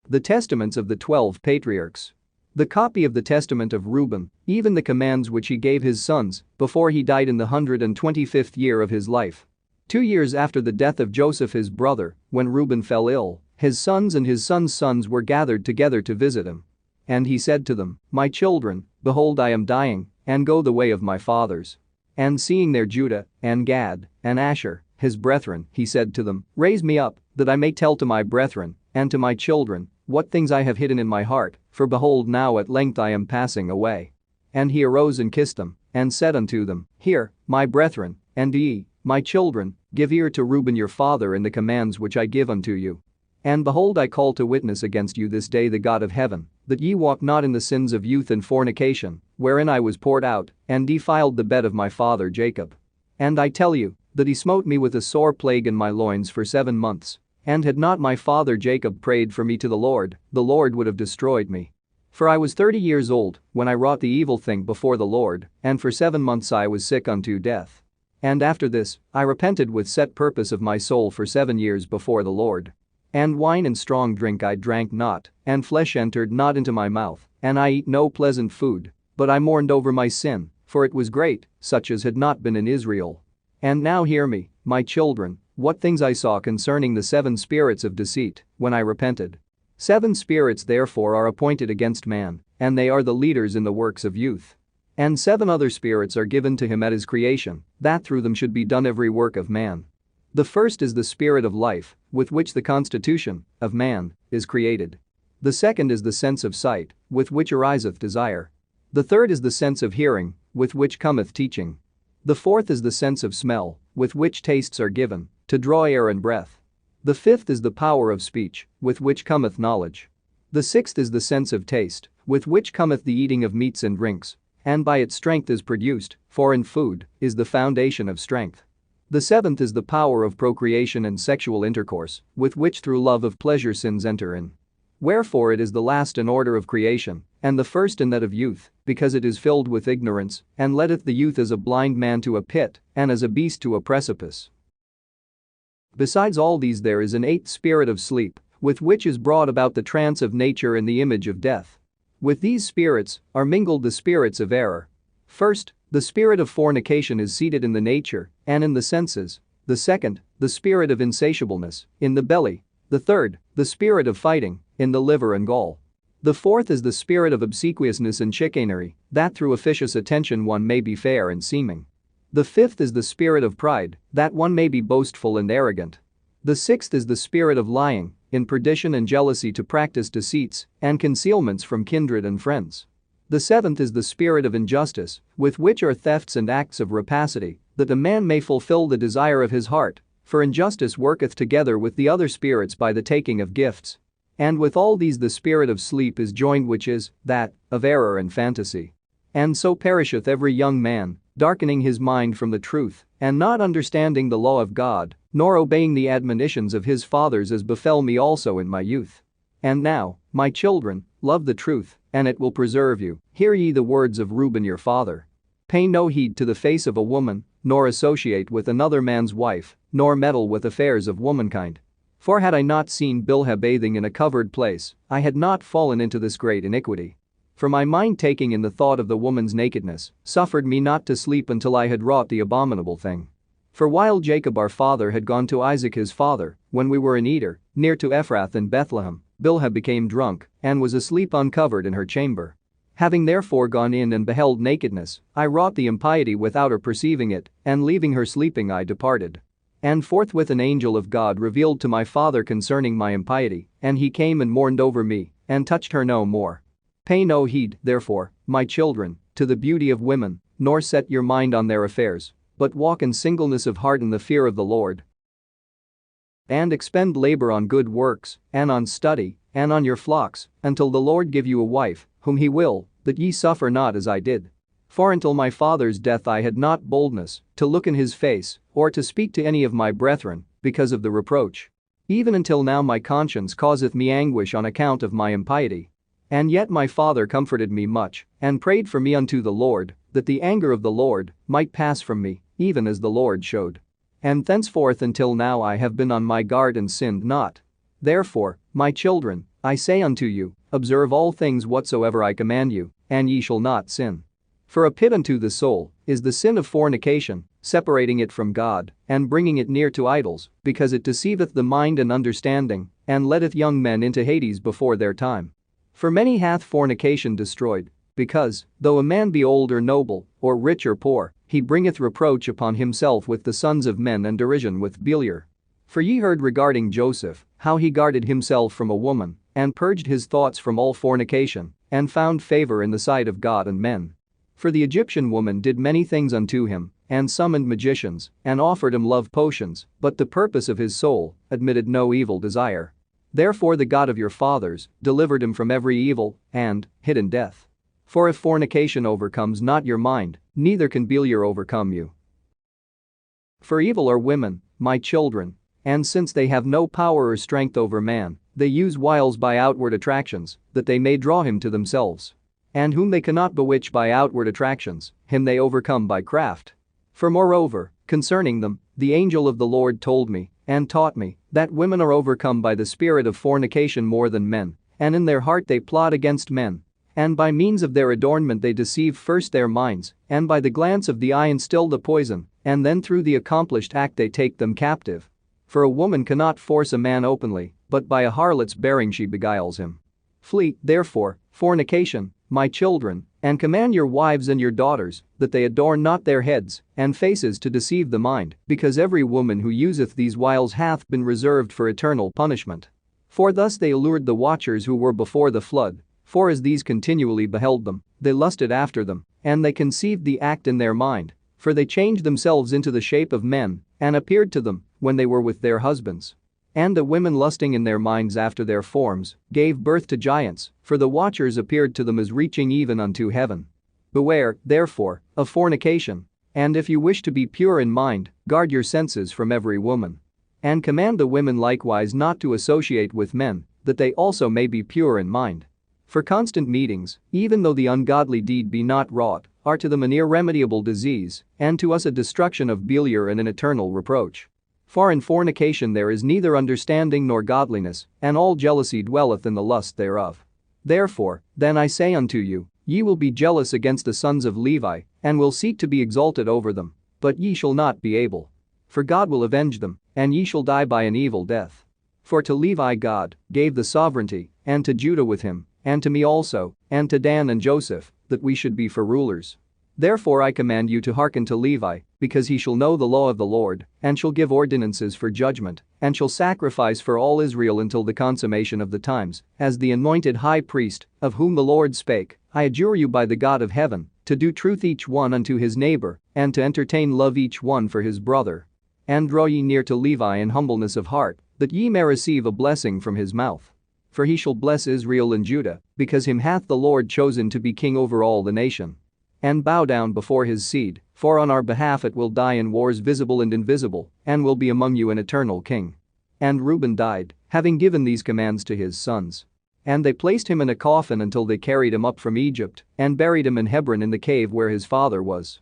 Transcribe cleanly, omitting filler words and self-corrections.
The testaments of the 12 patriarchs. The copy of the testament of Reuben, even the commands which he gave his sons before he died in the 125th year of his life. 2 years after the death of Joseph his brother, when Reuben fell ill, his sons and his sons' sons were gathered together to visit him. And he said to them, "My children, behold I am dying, and go the way of my fathers." And seeing there Judah, and Gad, and Asher, his brethren, he said to them, "Raise me up, that I may tell to my brethren, and to my children, what things I have hidden in my heart, for behold now at length I am passing away." And he arose and kissed them, and said unto them, "Hear, my brethren, and ye, my children, give ear to Reuben your father in the commands which I give unto you. And behold I call to witness against you this day the God of heaven, that ye walk not in the sins of youth and fornication, wherein I was poured out, and defiled the bed of my father Jacob. And I tell you, that he smote me with a sore plague in my loins for 7 months. And had not my father Jacob prayed for me to the Lord would have destroyed me. For I was 30 years old when I wrought the evil thing before the Lord, and for 7 months I was sick unto death. And after this, I repented with set purpose of my soul for 7 years before the Lord. And wine and strong drink I drank not, and flesh entered not into my mouth, and I eat no pleasant food, but I mourned over my sin, for it was great, such as had not been in Israel. And now hear me, my children, what things I saw concerning the 7 spirits of deceit, when I repented. 7 spirits therefore are appointed against man, and they are the leaders in the works of youth. And 7 other spirits are given to him at his creation, that through them should be done every work of man. The first is the spirit of life, with which the constitution of man is created. The second is the sense of sight, with which ariseth desire. The third is the sense of hearing, with which cometh teaching. The fourth is the sense of smell, with which tastes are given, to draw air and breath. The fifth is the power of speech, with which cometh knowledge. The sixth is the sense of taste, with which cometh the eating of meats and drinks, and by it strength is produced, for in food is the foundation of strength. The seventh is the power of procreation and sexual intercourse, with which through love of pleasure sins enter in. Wherefore it is the last in order of creation, and the first in that of youth, because it is filled with ignorance, and leadeth the youth as a blind man to a pit, and as a beast to a precipice. Besides all these there is an 8th spirit of sleep, with which is brought about the trance of nature in the image of death. With these spirits are mingled the spirits of error. First, the spirit of fornication is seated in the nature and in the senses. The second, the spirit of insatiableness, in the belly. The third, the spirit of fighting, in the liver and gall. The fourth is the spirit of obsequiousness and chicanery, that through officious attention one may be fair and seeming. The fifth is the spirit of pride, that one may be boastful and arrogant. The sixth is the spirit of lying, in perdition and jealousy to practice deceits and concealments from kindred and friends. The seventh is the spirit of injustice, with which are thefts and acts of rapacity, that a man may fulfill the desire of his heart, for injustice worketh together with the other spirits by the taking of gifts. And with all these the spirit of sleep is joined, which is that of error and fantasy. And so perisheth every young man, darkening his mind from the truth, and not understanding the law of God, nor obeying the admonitions of his fathers, as befell me also in my youth. And now, my children, love the truth, and it will preserve you. Hear ye the words of Reuben your father. Pay no heed to the face of a woman, nor associate with another man's wife, nor meddle with affairs of womankind. For had I not seen Bilhah bathing in a covered place, I had not fallen into this great iniquity. For my mind taking in the thought of the woman's nakedness suffered me not to sleep until I had wrought the abominable thing. For while Jacob our father had gone to Isaac his father, when we were in Eder, near to Ephrath in Bethlehem, Bilhah became drunk, and was asleep uncovered in her chamber. Having therefore gone in and beheld nakedness, I wrought the impiety without her perceiving it, and leaving her sleeping I departed. And forthwith an angel of God revealed to my father concerning my impiety, and he came and mourned over me, and touched her no more. Pay no heed, therefore, my children, to the beauty of women, nor set your mind on their affairs, but walk in singleness of heart in the fear of the Lord. And expend labor on good works, and on study, and on your flocks, until the Lord give you a wife, whom he will, that ye suffer not as I did. For until my father's death I had not boldness to look in his face, or to speak to any of my brethren, because of the reproach. Even until now my conscience causeth me anguish on account of my impiety. And yet my father comforted me much, and prayed for me unto the Lord, that the anger of the Lord might pass from me, even as the Lord showed. And thenceforth until now I have been on my guard and sinned not. Therefore, My children, I say unto you, observe all things whatsoever I command you, and ye shall not sin. For a pit unto the soul is the sin of fornication, separating it from God, and bringing it near to idols, because it deceiveth the mind and understanding, and leadeth young men into Hades before their time. For many hath fornication destroyed, because, though a man be old or noble, or rich or poor, he bringeth reproach upon himself with the sons of men and derision with Beliar. For ye heard regarding Joseph, how he guarded himself from a woman, and purged his thoughts from all fornication, and found favor in the sight of God and men. For the Egyptian woman did many things unto him, and summoned magicians, and offered him love potions, but the purpose of his soul admitted no evil desire. Therefore the God of your fathers delivered him from every evil, and hidden death. For if fornication overcomes not your mind, neither can Beliar overcome you. For evil are women, my children, and since they have no power or strength over man, they use wiles by outward attractions, that they may draw him to themselves. And whom they cannot bewitch by outward attractions, him they overcome by craft. For moreover, concerning them, the angel of the Lord told me, and taught me, that women are overcome by the spirit of fornication more than men, and in their heart they plot against men. And by means of their adornment they deceive first their minds, and by the glance of the eye instill the poison, and then through the accomplished act they take them captive. For a woman cannot force a man openly, but by a harlot's bearing she beguiles him. Flee, therefore, fornication, my children, and command your wives and your daughters, that they adorn not their heads and faces to deceive the mind, because every woman who useth these wiles hath been reserved for eternal punishment. For thus they allured the watchers who were before the flood, for as these continually beheld them, they lusted after them, and they conceived the act in their mind, for they changed themselves into the shape of men, and appeared to them, when they were with their husbands. And the women lusting in their minds after their forms, gave birth to giants, for the watchers appeared to them as reaching even unto heaven. Beware, therefore, of fornication, and if you wish to be pure in mind, guard your senses from every woman. And command the women likewise not to associate with men, that they also may be pure in mind. For constant meetings, even though the ungodly deed be not wrought, are to them an irremediable disease, and to us a destruction of Beliar and an eternal reproach. For in fornication there is neither understanding nor godliness, and all jealousy dwelleth in the lust thereof. Therefore, then I say unto you, ye will be jealous against the sons of Levi, and will seek to be exalted over them, but ye shall not be able. For God will avenge them, and ye shall die by an evil death. For to Levi God gave the sovereignty, and to Judah with him, and to me also, and to Dan and Joseph, that we should be for rulers. Therefore I command you to hearken to Levi, because he shall know the law of the Lord, and shall give ordinances for judgment, and shall sacrifice for all Israel until the consummation of the times, as the anointed high priest, of whom the Lord spake. I adjure you by the God of heaven, to do truth each one unto his neighbor, and to entertain love each one for his brother. And draw ye near to Levi in humbleness of heart, that ye may receive a blessing from his mouth. For he shall bless Israel and Judah, because him hath the Lord chosen to be king over all the nation. And bow down before his seed, for on our behalf it will die in wars visible and invisible, and will be among you an eternal king. And Reuben died, having given these commands to his sons. And they placed him in a coffin until they carried him up from Egypt, and buried him in Hebron in the cave where his father was.